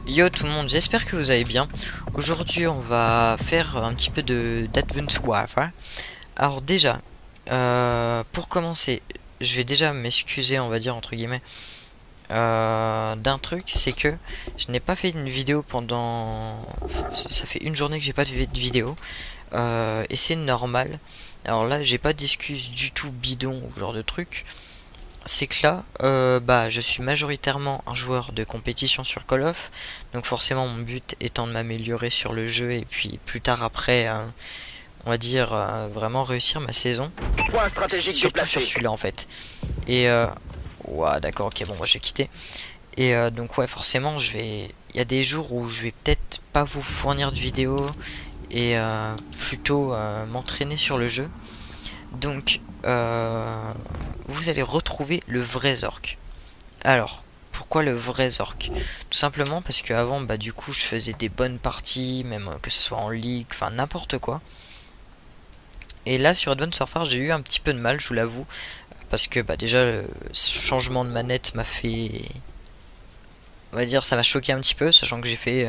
Yo tout le monde, j'espère que vous allez bien. Aujourd'hui on va faire un petit peu d'Advance Warfare. Alors déjà, pour commencer, je vais déjà m'excuser, on va dire entre guillemets, d'un truc, c'est que je n'ai pas fait une vidéo pendant... Ça fait une journée que j'ai pas fait de vidéo, et c'est normal. Alors là j'ai pas d'excuses du tout bidon ou genre de truc. C'est que là, je suis majoritairement un joueur de compétition sur Call of, donc forcément mon but étant de m'améliorer sur le jeu et puis plus tard après, on va dire vraiment réussir ma saison, Point stratégique surtout déplacé. sur celui-là en fait. Et ouais, d'accord, ok, bon, moi j'ai quitté. Et donc ouais, forcément, il y a des jours où je vais peut-être pas vous fournir de vidéos et plutôt m'entraîner sur le jeu. Donc, vous allez retrouver le vrai Zork. Alors, pourquoi le vrai Zork? Tout simplement parce qu'avant, du coup, je faisais des bonnes parties, même que ce soit en ligue, enfin n'importe quoi. Et là, sur Advanced Warfare, j'ai eu un petit peu de mal, je vous l'avoue, parce que déjà, le changement de manette m'a fait, on va dire, ça m'a choqué un petit peu, sachant que j'ai fait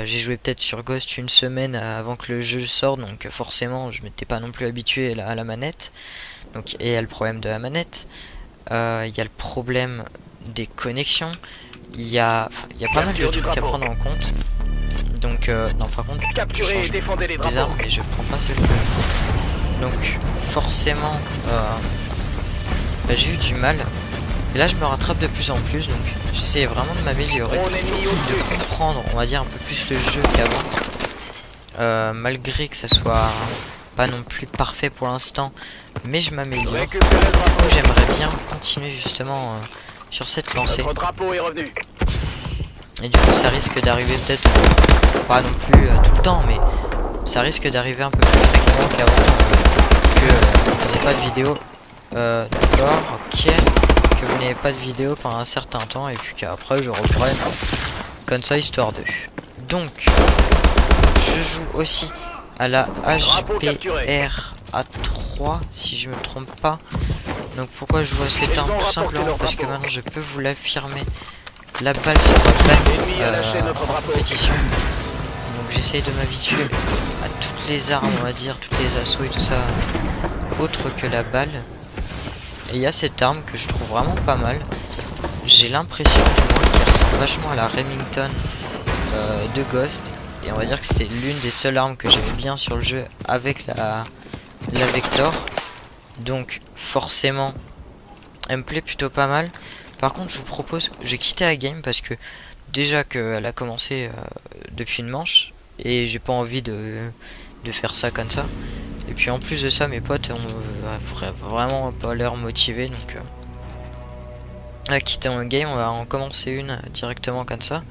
j'ai joué peut-être sur Ghost une semaine avant que le jeu sorte, donc forcément je m'étais pas non plus habitué à la manette. Donc et il y a le problème de la manette, il y a le problème des connexions, il y a pas mal de trucs à prendre en compte. Donc non, par contre je Capturez et change défendez les des drapeaux. armes mais je prends pas celle-là. Donc forcément j'ai eu du mal. Et là je me rattrape de plus en plus, donc j'essaie vraiment de m'améliorer, Mon ennemi de au-dessus. comprendre on va dire un peu plus le jeu qu'avant, malgré que ça soit pas non plus parfait pour l'instant, mais je m'améliore. Récupérez le drapeau. J'aimerais bien continuer justement sur cette lancée, Notre drapeau est revenu. et du coup ça risque d'arriver peut-être pas non plus tout le temps, mais ça risque d'arriver un peu plus fréquemment qu'avant, que vous n'avez pas de vidéo. D'accord, ok, que vous n'avez pas de vidéo pendant un certain temps et puis qu'après je reprenne comme ça histoire de. Donc je joue aussi à la HPR A3 si je me trompe pas. Donc pourquoi je joue à cette arme? Tout simplement parce que maintenant je peux vous l'affirmer, la balle sera L'ennemi a lâché notre en drapeau. compétition. Donc j'essaye de m'habituer à toutes les armes, on va dire, toutes les assauts et tout ça, autre que la balle. Et il y a cette arme que je trouve vraiment pas mal. J'ai l'impression du moins qu'elle ressemble vachement à la Remington de Ghost. Et on va dire que c'est l'une des seules armes que j'aimais bien sur le jeu avec la Vector. Donc forcément, elle me plaît plutôt pas mal. Par contre, je vous propose, j'ai quitté la game parce que déjà qu'elle a commencé depuis une manche. Et j'ai pas envie de faire ça comme ça. Et puis en plus de ça, mes potes ont vraiment pas l'air motivés, donc à quitter un game, on va en commencer une directement comme ça.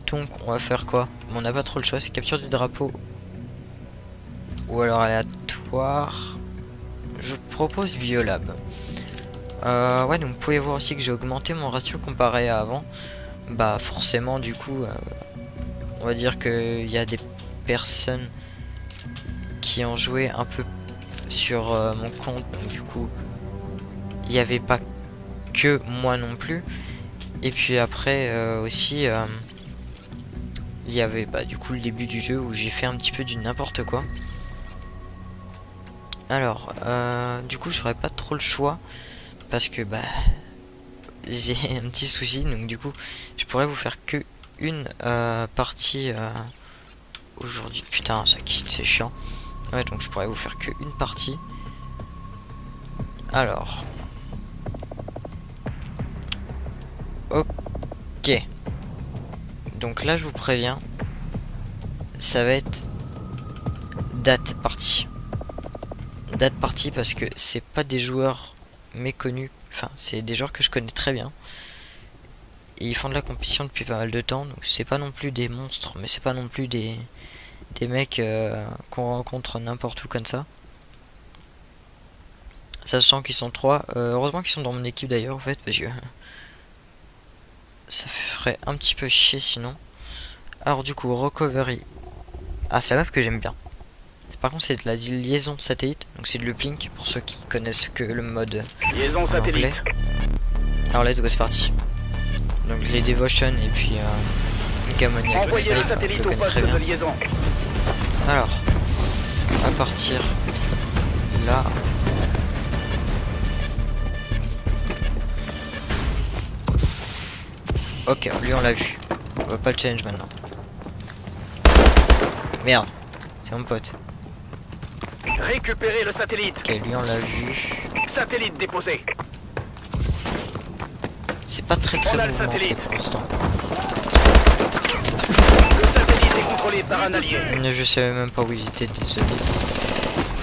Donc on va faire quoi? On n'a pas trop le choix, c'est capture du drapeau ou alors aléatoire. Je vous propose Biolab. Ouais, donc vous pouvez voir aussi que j'ai augmenté mon ratio comparé à avant. Bah forcément du coup, on va dire qu'il y a des personnes qui ont joué un peu sur mon compte, donc du coup il n'y avait pas que moi non plus. Et puis après aussi il y avait du coup le début du jeu où j'ai fait un petit peu du n'importe quoi. Alors du coup j'aurais pas trop le choix parce que j'ai un petit souci, donc du coup je pourrais vous faire que une partie aujourd'hui. Putain, ça quitte, c'est chiant. Ouais, donc je pourrais vous faire que une partie. Alors ok, donc là je vous préviens, ça va être date partie parce que c'est pas des joueurs méconnus, enfin c'est des joueurs que je connais très bien et ils font de la compétition depuis pas mal de temps, donc c'est pas non plus des monstres, mais c'est pas non plus des mecs qu'on rencontre n'importe où comme ça. Sachant qu'ils sont trois, heureusement qu'ils sont dans mon équipe d'ailleurs en fait, parce que ça ferait un petit peu chier sinon. Alors du coup, recovery. Ah, c'est la map que j'aime bien. Par contre, c'est de la liaison satellite, donc c'est de l'uplink pour ceux qui connaissent que le mode Liaison en anglais. satellite. Alors let's go, c'est parti. Donc les devotion et puis Gamoniac, le Envoyez le snipe, je satellite le au connais poste très bien. de liaison. Alors, à partir là. Ok, lui on l'a vu. On va pas le challenge maintenant. Merde, c'est mon pote. Récupérez le satellite. Ok, lui on l'a vu. Satellite déposé. C'est pas très On a le mouvementé satellite. pour l'instant. Le satellite est contrôlé par un allié. Je savais même pas où il était, désolé.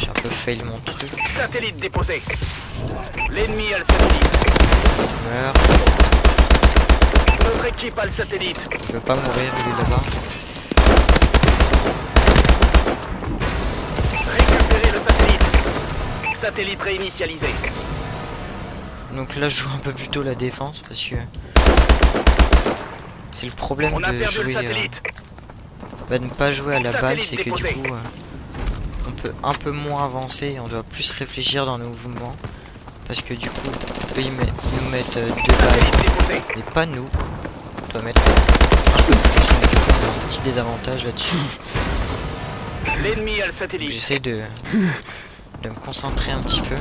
J'ai un peu fail mon truc. Satellite déposé. L'ennemi a le satellite. Meurt. Notre équipe a le satellite. Il veut pas mourir, lui là-bas. Récupérez le satellite. Satellite réinitialisé. Donc là, je joue un peu plutôt la défense parce que c'est le problème On a de perdu le jouer, satellite. de ne pas jouer à la balle, Satellite c'est que du déposé. coup, on peut un peu moins avancer et on doit plus réfléchir dans nos mouvements parce que du coup, eux ils nous mettent deux balles, Satellite déposé. mais pas nous. On doit mettre un peu plus, donc du coup, on a un petit désavantage là-dessus. L'ennemi a le Donc, satellite. j'essaie de me concentrer un petit peu,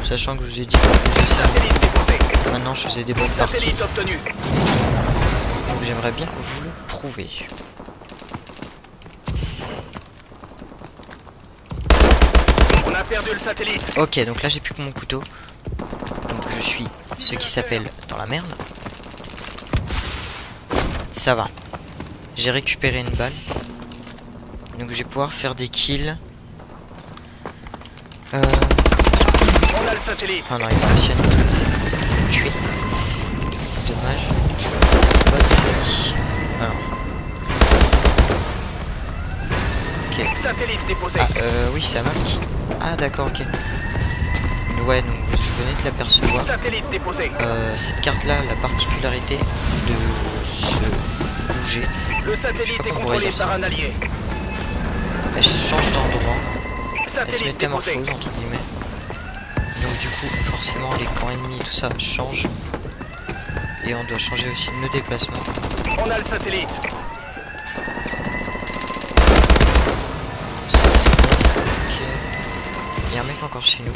sachant que je vous ai dit qu'en plus de ça, Satellite déposé. maintenant je faisais des bonnes parties. Satellite obtenu. Donc j'aimerais bien vous le prouver. On a perdu le satellite. Ok, donc là j'ai plus que mon couteau. Donc je suis ce qui s'appelle dans la merde. Ça va. J'ai récupéré une balle. Donc je vais pouvoir faire des kills. On a le satellite. Ah non, il va essayer de me tuer. C'est dommage. Bonne série. Alors. Ok. Satellite déposé. Ah, oui, c'est Amak. Ah, d'accord, ok. Ouais, donc vous venez de l'apercevoir. Satellite déposé. Cette carte-là, la particularité de se bouger, Le satellite pas est comment on pourrait contrôlé dire ça. par un allié. elle change d'endroit, elle se Satellite métamorphose déposé. entre guillemets. Donc du coup, forcément, les camps ennemis et tout ça change. Et on doit changer aussi nos déplacements. On a le satellite. Ça, c'est bon. Ok. Il y a un mec encore chez nous.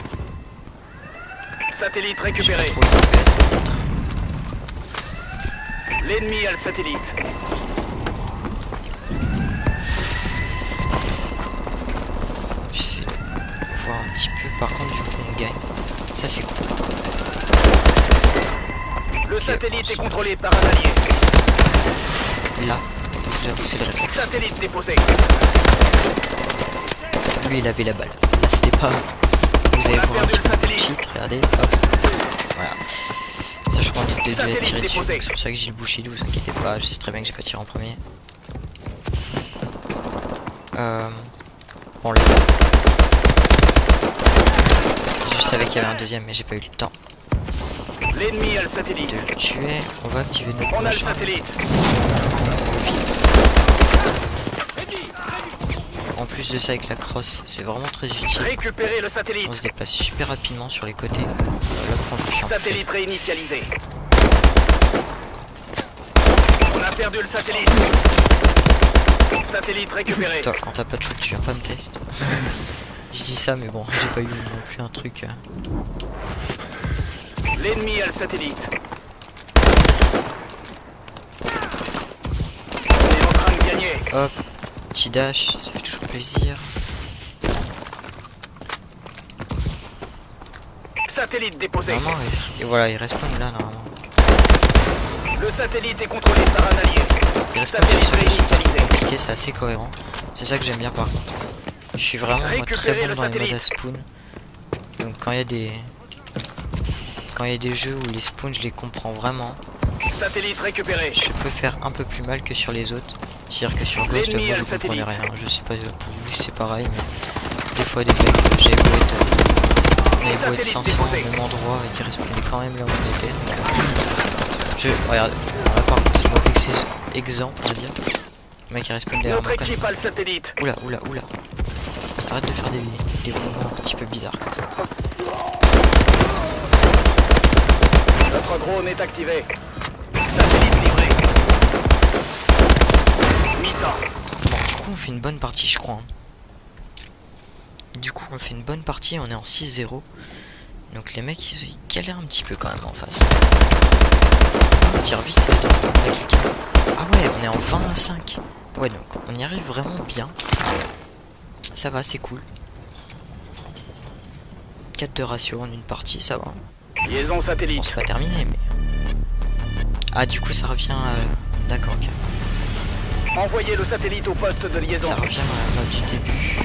Satellite J'ai pas récupéré. trop de peine. L'ennemi a le satellite. J'essaie de voir un petit peu. Par contre, du coup, on gagne. Ça, c'est cool. Le Ok, satellite est on s'en contrôlé par un allié. Là, je vous avoue, c'est le réflexe. Satellite déposé. Lui, il avait la balle. Là, c'était pas. Vous allez On a voir un perdu petit le peu de satellite. cheat. Regardez. Hop. Voilà. Ça, je crois qu'on était dû Satellite tirer dessus. déposé. C'est pour ça que j'ai le Bushido. Vous inquiétez pas. Je sais très bien que j'ai pas tiré en premier. Bon, là. Je savais qu'il y avait un deuxième, mais j'ai pas eu le temps L'ennemi a le de satellite. le tuer. On va activer notre On a le machin. satellite. Vite. En plus de ça, avec la crosse, c'est vraiment très utile. Récupérez le On satellite. se déplace super rapidement sur les côtés. Là, quand je suis en Satellite réinitialisé. On a perdu le satellite. Satellite récupéré. toi, quand t'as pas de shoot, tu viens pas me tester. Je dis ça, mais bon, j'ai pas eu non plus un truc. L'ennemi a le satellite. On est en train de gagner. Hop, petit dash, ça fait toujours plaisir. Satellite déposé. Normalement, et voilà, il respawn là, normalement. Le satellite est contrôlé par un allié. Il respawn sur Satellite ce jeu, c'est pas réinitialisé. compliqué, c'est assez cohérent. C'est ça que j'aime bien par contre. Je suis vraiment moi, très Récupérez bon le dans les modes à satellite. spawn. Donc quand il y a des... Quand il y a des jeux où les spawns, je les comprends vraiment. Satellite récupéré. Je peux faire un peu plus mal que sur les autres. C'est-à-dire que sur Ghost, L'ennemi moi a je le comprenais satellite. rien. Je sais pas pour vous si c'est pareil, mais des fois des mecs, j'avais beau être, on avait beau être Satellite 500 au déposé. même endroit et qui respawnaient quand même là où on était. Donc, regarde, là par contre c'est le mauvais exemple on va dire. Le mec il respawn derrière Notre moi comme équipe ça. a le satellite. Oula, oula, oula. Arrête de faire des mouvements un petit peu bizarres comme ça. Notre drone est activé. Satellite livré. on fait une bonne partie, je crois. Du coup, on fait une bonne partie, on est en 6-0. Donc les mecs, ils galèrent un petit peu quand même en face. On tire vite, on a cliqué. Ah ouais, on est en 20-5. Ouais, donc on y arrive vraiment bien. Ça va, c'est cool. 4 de ratio en une partie, ça va. Liaison Bon, satellite. c'est pas terminé, mais... Ah, du coup, ça revient... D'accord, ok. Envoyez le satellite au poste de liaison. Ça revient à la mode du début.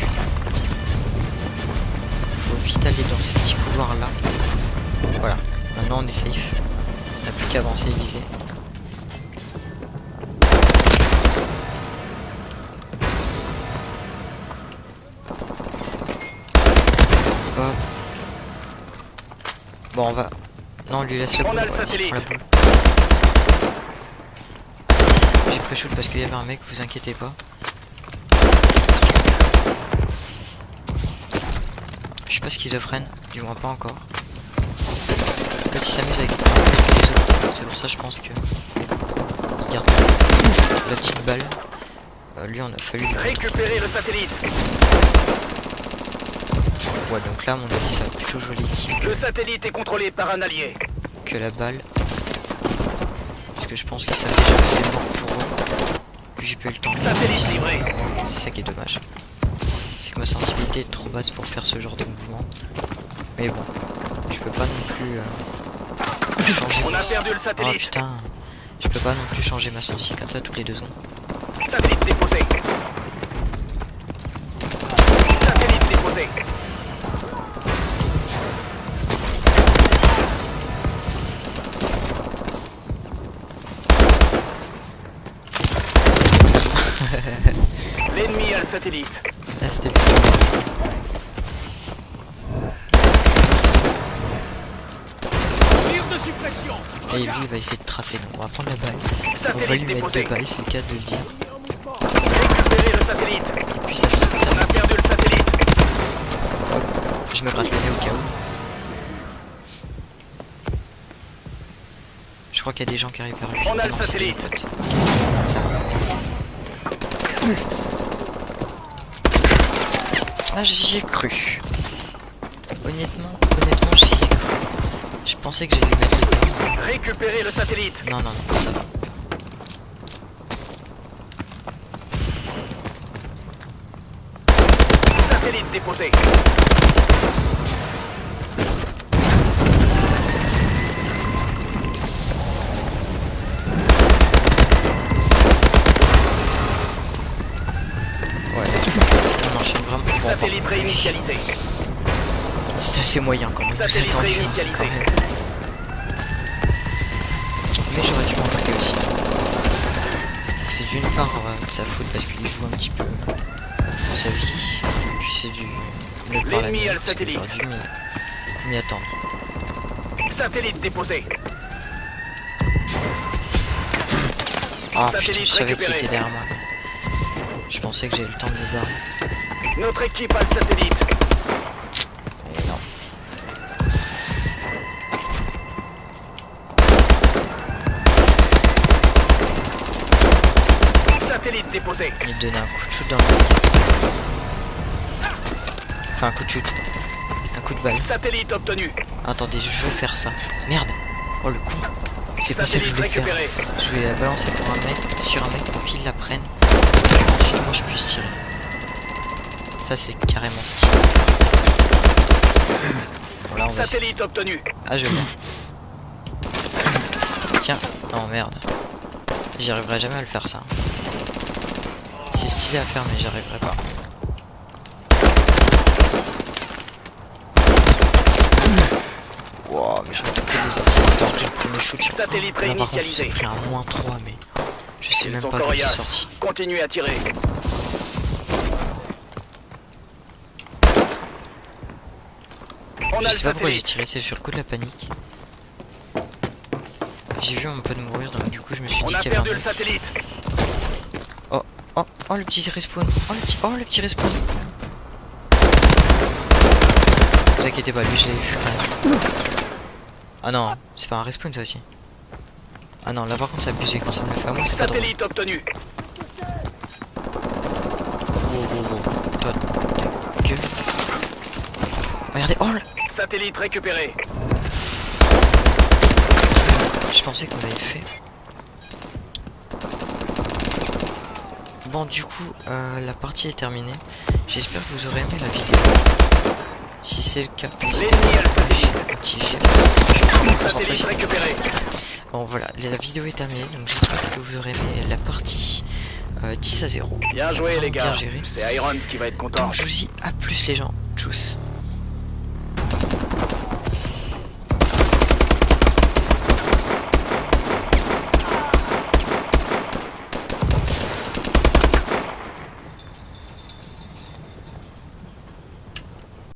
Faut vite aller dans ce petit couloir là. Voilà, maintenant on est safe. On n'a plus qu'à avancer et viser. Hop. Bon, on va... Non, on lui laisse le On boule. a le Ouais, satellite. prend la boule. J'ai pré-shoot parce qu'il y avait un mec, vous inquiétez pas. Je suis pas schizophrène, du moins pas encore. En fait, il s'amuse avec les autres, c'est pour ça je pense que il garde la petite balle. Lui, on a fallu. Récupérer le satellite. Ouais, donc là, à mon avis, ça va plutôt jouer l'équipe Le satellite est contrôlé par un allié. que la balle. Parce que je pense qu'ils savent déjà que c'est mort pour eux. Puis j'ai pas eu le temps de Satellite livré. C'est ça qui est dommage. C'est que ma sensibilité est trop basse pour faire ce genre de mouvement. Mais bon, je peux pas non plus changer. On a perdu le Oh satellite. putain, je peux pas non plus changer ma sensi comme ça toutes les 2 secondes. Satellite déposé. Satellite déposé. L'ennemi a le satellite. Là c'était plutôt... Tir de suppression. Et lui il va essayer de tracer, donc on va prendre la balle. On va Satellite lui mettre 2 déposé. balles, c'est le cas de le dire. Récupérer le satellite. Et puis ça sera On a perdu le satellite. je me gratte le nez au cas où. Je crois qu'il y a des gens qui arrivent vers lui. On a Ah le non, c'était satellite. mon pote. Ça va. Ah, j'y ai cru. Honnêtement, j'y ai cru. Je pensais que j'allais lui mettre le temps. Récupérer le satellite. Non, ça va. Satellite déposé. Ouais, on enchaîne vraiment. Bon, Satellite réinitialisé. c'était assez moyen quand même. Satellite Vous attendez, réinitialisé. quand même. Mais j'aurais dû m'en douter aussi. Donc c'est d'une part de sa faute parce qu'il joue un petit peu sa vie. Puis c'est du... L'ennemi a le satellite. Dû m'y attendre. Satellite déposé. Ah putain, Satellite je savais qu'il récupéré. était derrière moi. Je pensais que j'avais le temps de me barrer. Notre équipe a le satellite. Et non. Satellite déposé. Il donnait un coup de shoot dans le mec. Enfin un coup de shoot. Un coup de balle. Satellite obtenu. Attendez, je veux faire ça. Merde. Oh le con. C'est pas ça que je Satellite voulais faire. récupéré. Je voulais la balancer pour un mec, sur un mec pour qu'il la prenne. Ensuite moi je puisse tirer. Ça c'est carrément stylé. Bon là on va... Satellite obtenu. Ah je l'ai. Tiens. Non merde. J'y arriverai jamais à le faire ça. C'est stylé à faire mais j'y arriverai pas. Wow, mais je me tape que des assists alors que j'ai le premier shoot sur Satellite là, par contre, réinitialisé. j'ai pris un -3 mais je sais Ils même sont pas d'où il est coriaces. sorti. Continuez à tirer. On Je a le sais pas pourquoi j'ai satellite. tiré, c'est sur le coup de la panique. J'ai vu mon pote mourir donc du coup je me suis On dit a qu'il y avait perdu un le mec. satellite. Oh le petit respawn. Oh le petit respawn. Ne vous inquiétez pas, lui je l'ai vu. Ah non, c'est pas un respawn ça aussi. Ah non, là par contre c'est abusé quand ça me le fait à moi, c'est pas drôle. Satellite obtenu. Regardez, oh là. Satellite récupéré. Je pensais qu'on l'avait fait. Bon, du coup, la partie est terminée. J'espère que vous aurez aimé la vidéo. Si c'est le cas, n'hésitez pas L'ennemi a le à lâcher satellite. un petit j'aime. Je suis plus concentré. Satellite récupéré. Bon, voilà, la vidéo est terminée. Donc, j'espère que vous aurez aimé la partie 10 à 0. Bien joué Vraiment les gars. bien géré. C'est Irons qui va être content. Donc, je vous dis à plus, les gens. Tchuss.